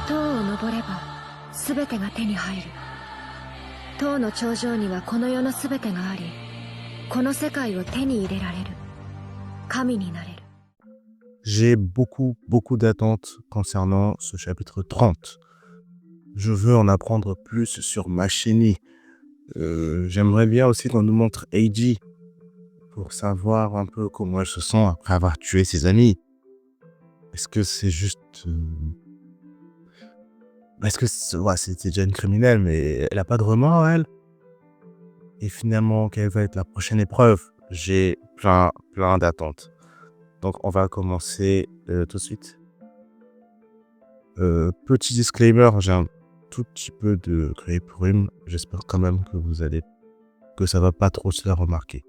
塔を登れば全てが手に入る。塔の頂上にはこの世の全てがあり、この世界を手に入れられる。神になれる。J'ai beaucoup d'attentes concernant ce chapitre 30. Je veux en apprendre plus sur Machini. J'aimerais bien aussi qu'on nous montre Eiji pour savoir un peu comment elle se sent après avoir tué ses amis. Est-ce que c'est juste... Est-ce que c'était déjà une criminelle, mais elle a pas de remords, elle? Et finalement, quelle va être la prochaine épreuve? J'ai plein d'attentes. Donc, on va commencer tout de suite. Petit disclaimer, j'ai un tout petit peu de grippe rhume. J'espère quand même que ça va pas trop se faire remarquer.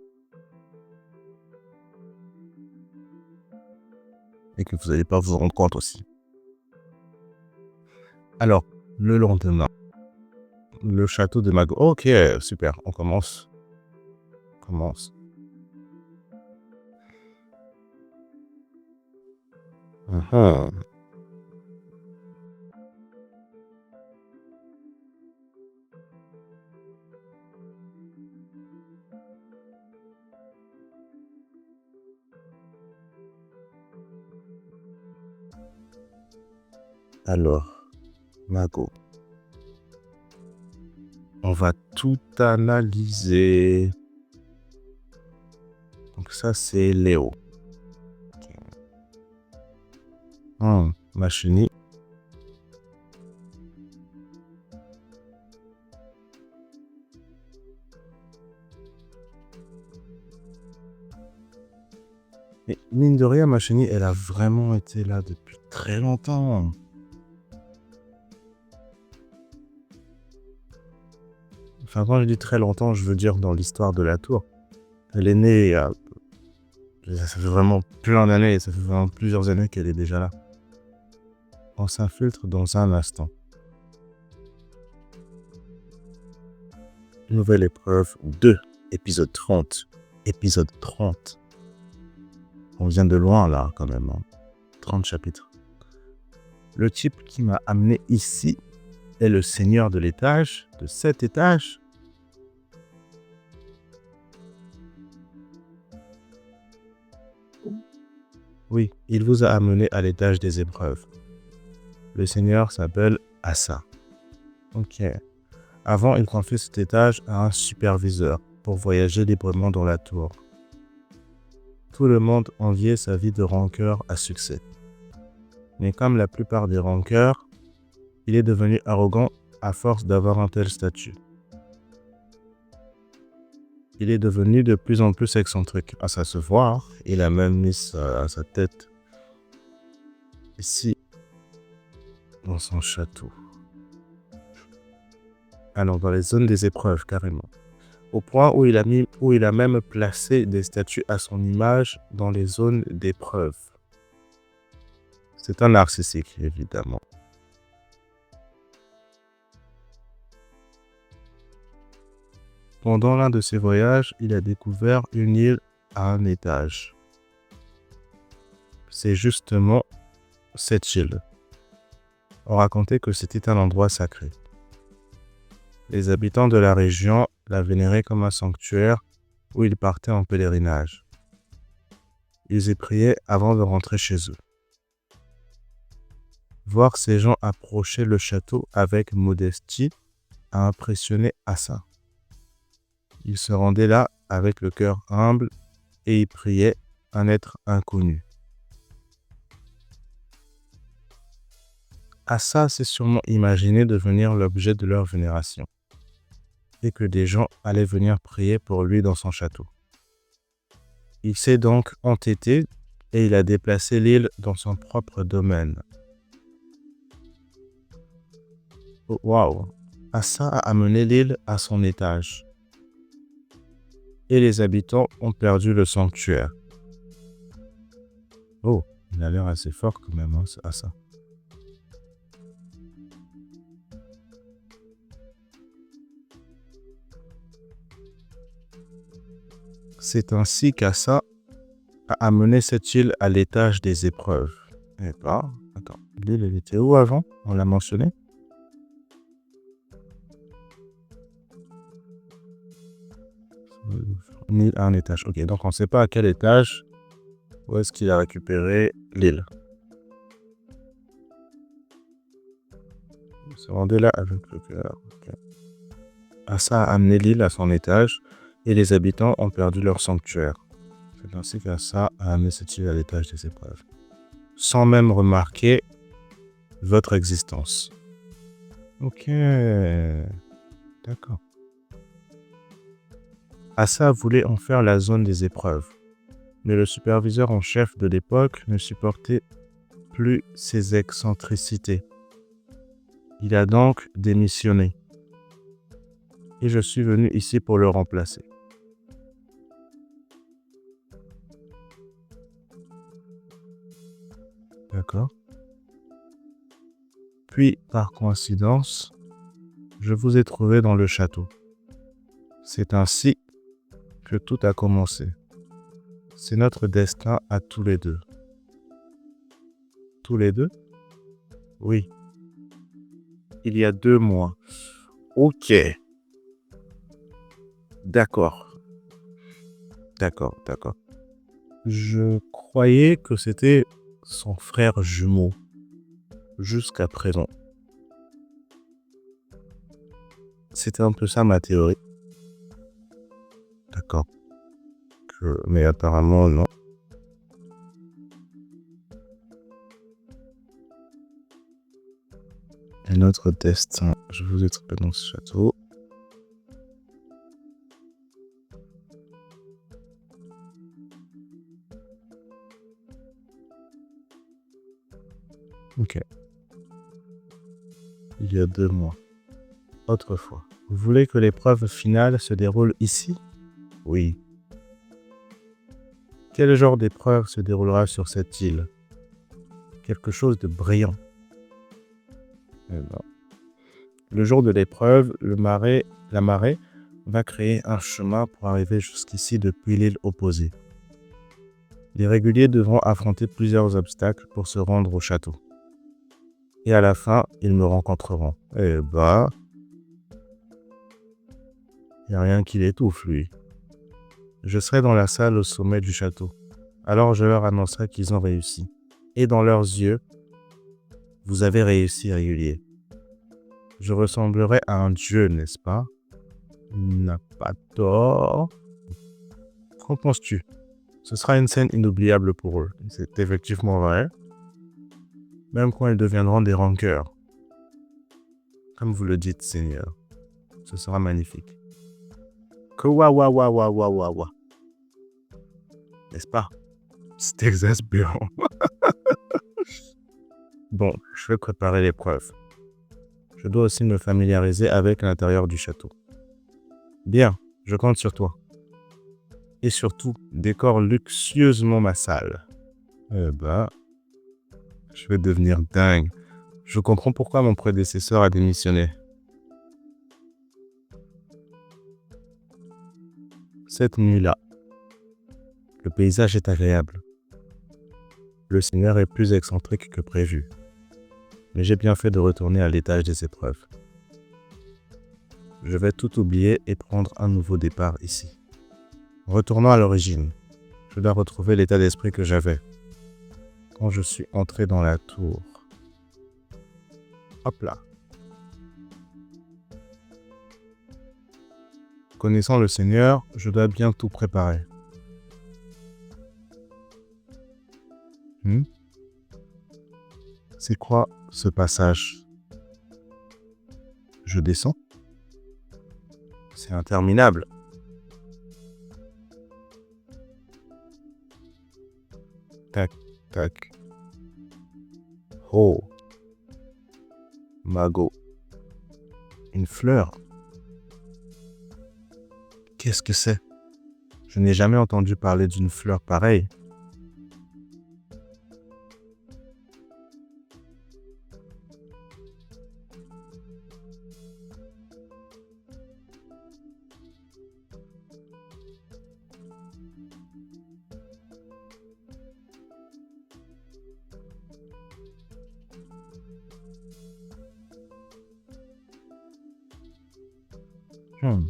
Et que vous n'allez pas vous rendre compte aussi. Alors, le lendemain, le château de Mago. Ok, super, on commence. Uh-huh. Alors, Mago. On va tout analyser. Donc ça, c'est Léo. Machini. Mais mine de rien, Machini, elle a vraiment été là depuis très longtemps. Enfin, quand je dis très longtemps, je veux dire dans l'histoire de la tour. Elle est née ça fait vraiment plein d'années, ça fait vraiment plusieurs années qu'elle est déjà là. On s'infiltre dans un instant. Nouvelle épreuve 2, épisode 30. Épisode 30. On vient de loin là quand même. 30 chapitres. Le type qui m'a amené ici est le seigneur de l'étage, de cet étage. Oui, il vous a amené à l'étage des épreuves. Le seigneur s'appelle Asa. Ok. Avant, il confiait cet étage à un superviseur pour voyager librement dans la tour. Tout le monde enviait sa vie de rankeur à succès. Mais comme la plupart des rankeurs, il est devenu arrogant à force d'avoir un tel statut. Il est devenu de plus en plus excentrique. Ah, ça se voit, hein. Il a même mis sa tête ici, dans son château. Alors, dans les zones des épreuves, carrément. Au point où il a même placé des statues à son image dans les zones d'épreuve. C'est un narcissique, évidemment. Pendant l'un de ses voyages, il a découvert une île à un étage. C'est justement cette île. On racontait que c'était un endroit sacré. Les habitants de la région la vénéraient comme un sanctuaire où ils partaient en pèlerinage. Ils y priaient avant de rentrer chez eux. Voir ces gens approcher le château avec modestie a impressionné Asa. Il se rendait là avec le cœur humble et y priait un être inconnu. Asa s'est sûrement imaginé devenir l'objet de leur vénération et que des gens allaient venir prier pour lui dans son château. Il s'est donc entêté et il a déplacé l'île dans son propre domaine. Oh, waouh! Asa a amené l'île à son étage. Et les habitants ont perdu le sanctuaire. Oh, il a l'air assez fort quand même, hein, Asa. C'est ainsi qu'Asa a amené cette île à l'étage des épreuves. Eh ben, attends. L'île, elle était où avant? On l'a mentionné? Une île à un étage. Ok, donc on ne sait pas à quel étage où est-ce qu'il a récupéré l'île. Il se rendait là avec le cœur. Okay. Assa a amené l'île à son étage et les habitants ont perdu leur sanctuaire. C'est ainsi qu'Assa a amené cette île à l'étage des épreuves. Sans même remarquer votre existence. Ok. D'accord. Assa voulait en faire la zone des épreuves. Mais le superviseur en chef de l'époque ne supportait plus ses excentricités. Il a donc démissionné. Et je suis venu ici pour le remplacer. D'accord. Puis, par coïncidence, je vous ai trouvé dans le château. C'est ainsi que tout a commencé. C'est notre destin à tous les deux. Tous les deux? Oui. Il y a 2 mois. Ok. D'accord. D'accord. Je croyais que c'était son frère jumeau. Jusqu'à présent. C'était un peu ça ma théorie. D'accord. Mais apparemment, non. Et notre destin. Je vous ai trouvé dans ce château. Ok. Il y a 2 mois. Autrefois. Vous voulez que l'épreuve finale se déroule ici? Oui. Quel genre d'épreuve se déroulera sur cette île? Quelque chose de brillant. Eh ben. Le jour de l'épreuve, la marée va créer un chemin pour arriver jusqu'ici depuis l'île opposée. Les réguliers devront affronter plusieurs obstacles pour se rendre au château. Et à la fin, ils me rencontreront. Eh bah, il n'y a rien qui l'étouffe, lui. Je serai dans la salle au sommet du château. Alors je leur annoncerai qu'ils ont réussi. Et dans leurs yeux, vous avez réussi, régulier. Je ressemblerai à un dieu, n'est-ce pas? Il n'a pas tort. Qu'en penses-tu? Ce sera une scène inoubliable pour eux. C'est effectivement vrai. Même quand ils deviendront des rankeurs. Comme vous le dites, Seigneur. Ce sera magnifique. Que wa. N'est-ce pas? C'est exaspérant. Bon, je vais préparer l'épreuve. Je dois aussi me familiariser avec l'intérieur du château. Bien, je compte sur toi. Et surtout, décore luxueusement ma salle. Eh ben, je vais devenir dingue. Je comprends pourquoi mon prédécesseur a démissionné. Cette nuit-là, le paysage est agréable. Le Seigneur est plus excentrique que prévu. Mais j'ai bien fait de retourner à l'étage des épreuves. Je vais tout oublier et prendre un nouveau départ ici. Retournons à l'origine. Je dois retrouver l'état d'esprit que j'avais quand je suis entré dans la tour. Hop là. Connaissant le Seigneur, je dois bien tout préparer. C'est quoi ce passage? Je descends? C'est interminable. Tac. Oh. Magot. Une fleur. Qu'est-ce que c'est? Je n'ai jamais entendu parler d'une fleur pareille. Hmm.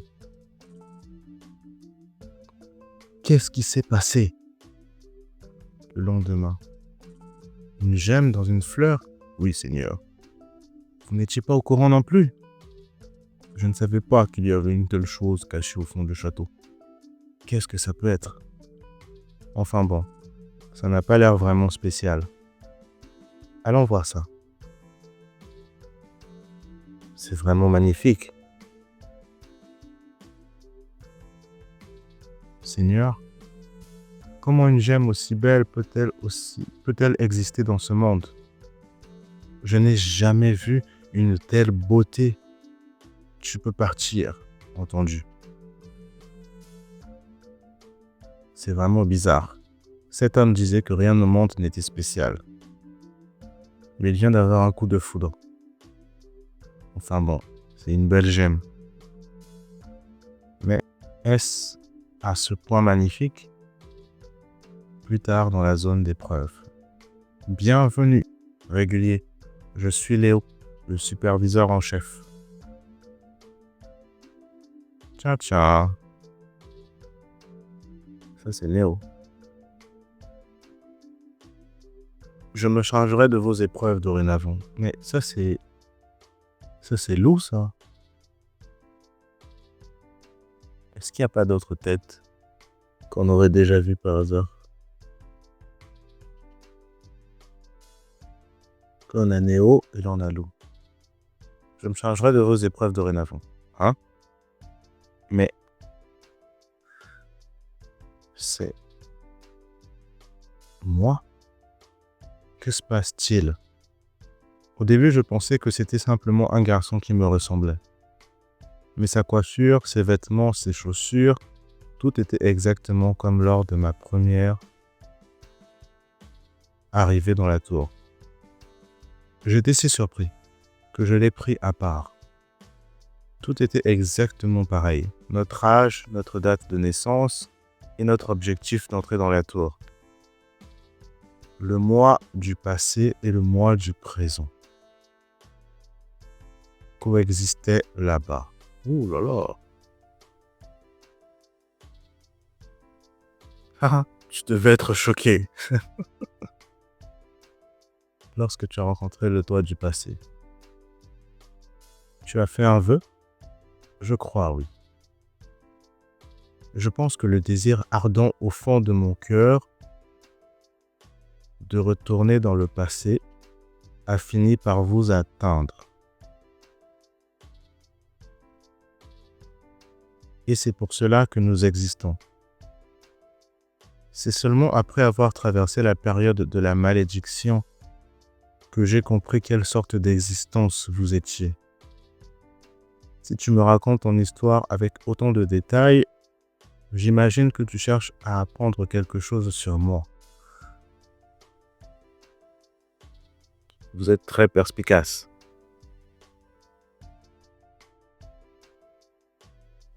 Qu'est-ce qui s'est passé? Le lendemain. Une gemme dans une fleur? Oui, Seigneur. Vous n'étiez pas au courant non plus? Je ne savais pas qu'il y avait une telle chose cachée au fond du château. Qu'est-ce que ça peut être? Enfin bon, ça n'a pas l'air vraiment spécial. Allons voir ça. C'est vraiment magnifique. Seigneur, comment une gemme aussi belle peut-elle exister dans ce monde? Je n'ai jamais vu une telle beauté. Tu peux partir, entendu. C'est vraiment bizarre. Cet homme disait que rien au monde n'était spécial. Mais il vient d'avoir un coup de foudre. Enfin bon, c'est une belle gemme. Mais est-ce à ce point magnifique? Plus tard dans la zone d'épreuve. Bienvenue, régulier. Je suis Léo, le superviseur en chef. Tiens, tiens. Ça, c'est Léo. Je me chargerai de vos épreuves dorénavant. Mais ça, c'est Lou, ça. Est-ce qu'il n'y a pas d'autre tête qu'on aurait déjà vu par hasard? Qu'on a Néo et là on a Lou. Je me chargerai de vos épreuves dorénavant. Hein? Mais c'est moi? Que se passe-t-il? Au début, je pensais que c'était simplement un garçon qui me ressemblait. Mais sa coiffure, ses vêtements, ses chaussures, tout était exactement comme lors de ma première arrivée dans la tour. J'étais si surpris que je l'ai pris à part. Tout était exactement pareil. Notre âge, notre date de naissance et notre objectif d'entrer dans la tour. Le moi du passé et le moi du présent coexistaient là-bas. Ouh là là. Haha, tu devais être choqué lorsque tu as rencontré le toi du passé. Tu as fait un vœu? Je crois, oui. Je pense que le désir ardent au fond de mon cœur de retourner dans le passé a fini par vous atteindre. Et c'est pour cela que nous existons. C'est seulement après avoir traversé la période de la malédiction que j'ai compris quelle sorte d'existence vous étiez. Si tu me racontes ton histoire avec autant de détails, j'imagine que tu cherches à apprendre quelque chose sur moi. Vous êtes très perspicace.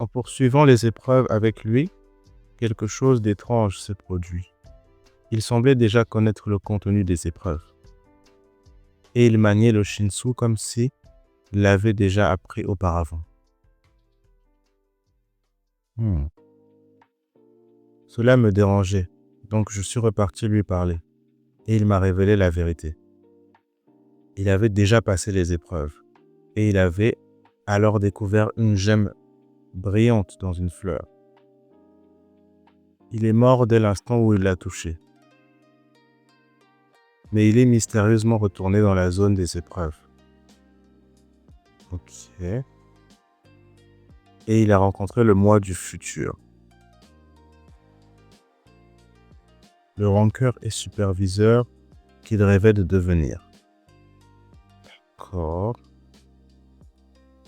En poursuivant les épreuves avec lui, quelque chose d'étrange s'est produit. Il semblait déjà connaître le contenu des épreuves. Et il maniait le Shinsu comme si il l'avait déjà appris auparavant. Cela me dérangeait, donc je suis reparti lui parler. Et il m'a révélé la vérité. Il avait déjà passé les épreuves. Et il avait alors découvert une gemme brillante dans une fleur. Il est mort dès l'instant où il l'a touchée. Mais il est mystérieusement retourné dans la zone des épreuves. Ok. Et il a rencontré le moi du futur. Le rancœur et superviseur qu'il rêvait de devenir. D'accord.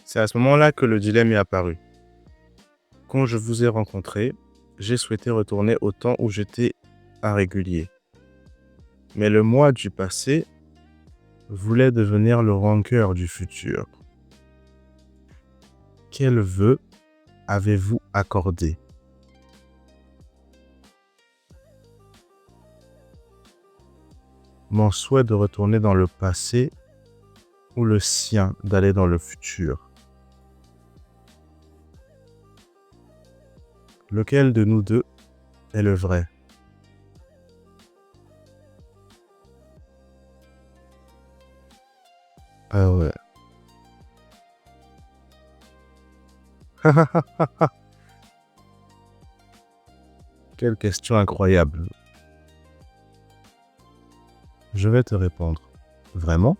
C'est à ce moment-là que le dilemme est apparu. Quand je vous ai rencontré, j'ai souhaité retourner au temps où j'étais un régulier. Mais le moi du passé voulait devenir le rancœur du futur. Quel vœu avez-vous accordé? Mon souhait de retourner dans le passé ou le sien d'aller dans le futur? Lequel de nous deux est le vrai? Ah ouais. Quelle question incroyable. Je vais te répondre. Vraiment?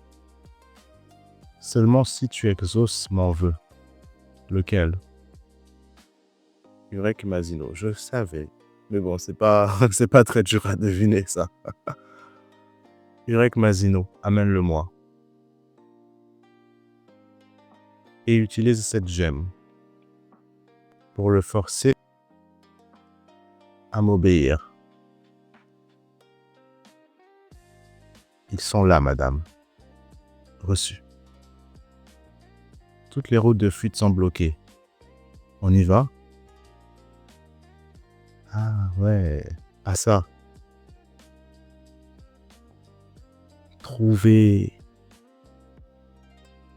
Seulement si tu exauces mon vœu. Lequel? Yurek Mazino. Je savais. Mais bon, c'est pas, c'est pas très dur à deviner ça. Yurek Mazino, amène-le-moi. Et utilise cette gemme pour le forcer à m'obéir. Ils sont là, madame. Reçu. Toutes les routes de fuite sont bloquées. On y va? Ah ouais. Ah ça. Trouver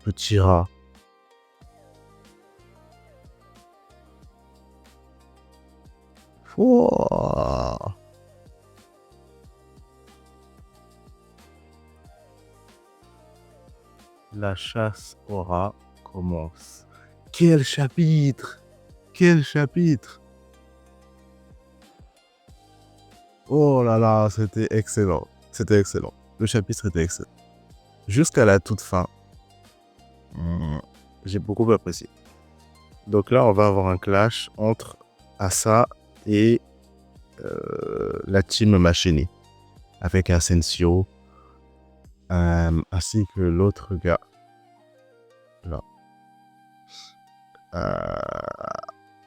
petit rat. Oh. La chasse au rat commence. Quel chapitre! Quel chapitre! Oh là là, c'était excellent. C'était excellent. Le chapitre était excellent. Jusqu'à la toute fin, j'ai beaucoup apprécié. Donc là, on va avoir un clash entre Asa et la team Machini. Avec Asensio, ainsi que l'autre gars. Là.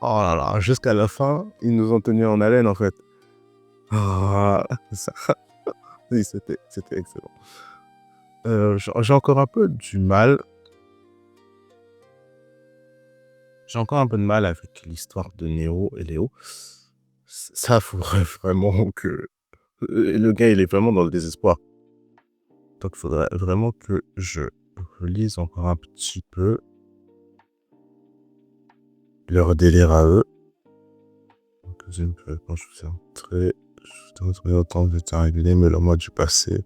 Oh là là, jusqu'à la fin, ils nous ont tenus en haleine en fait. Ah, ça, oui, c'était excellent. J'ai encore un peu du mal. J'ai encore un peu de mal avec l'histoire de Néo et Léo. Ça, faudrait vraiment que... Le gars, il est vraiment dans le désespoir. Donc, il faudrait vraiment que je relise encore un petit peu leur délire à eux. Donc, quand je suis entré, je suis autant que j'étais régulier, mais le mois du passé,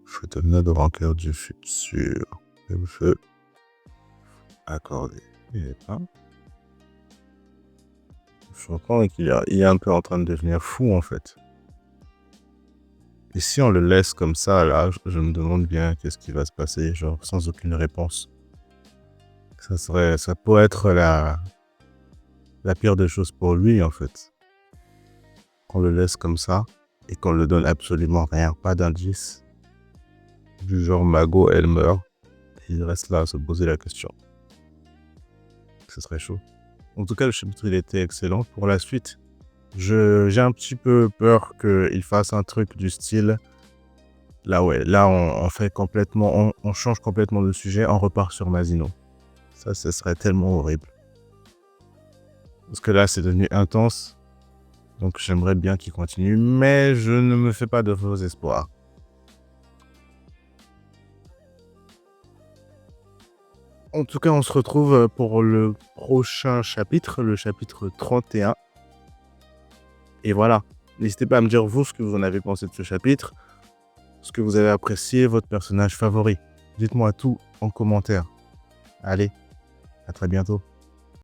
je devenais de rancœur du futur. Le feu accordé. Il est pas. Je comprends qu'il est un peu en train de devenir fou en fait. Et si on le laisse comme ça, là, je me demande bien qu'est-ce qui va se passer, genre sans aucune réponse. Ça pourrait être la pire des choses pour lui en fait. Qu'on le laisse comme ça et qu'on le donne absolument rien, pas d'indice. Du genre Mago, elle meurt. Et il reste là à se poser la question. Ce serait chaud. En tout cas, le chapitre, il était excellent. Pour la suite, j'ai un petit peu peur qu'il fasse un truc du style. Là, ouais, là, on fait complètement, on change complètement de sujet, on repart sur Mazino. Ça, ce serait tellement horrible. Parce que là, c'est devenu intense. Donc, j'aimerais bien qu'il continue, mais je ne me fais pas de faux espoirs. En tout cas, on se retrouve pour le prochain chapitre, le chapitre 31. Et voilà. N'hésitez pas à me dire, vous, ce que vous en avez pensé de ce chapitre, ce que vous avez apprécié, votre personnage favori. Dites-moi tout en commentaire. Allez, à très bientôt.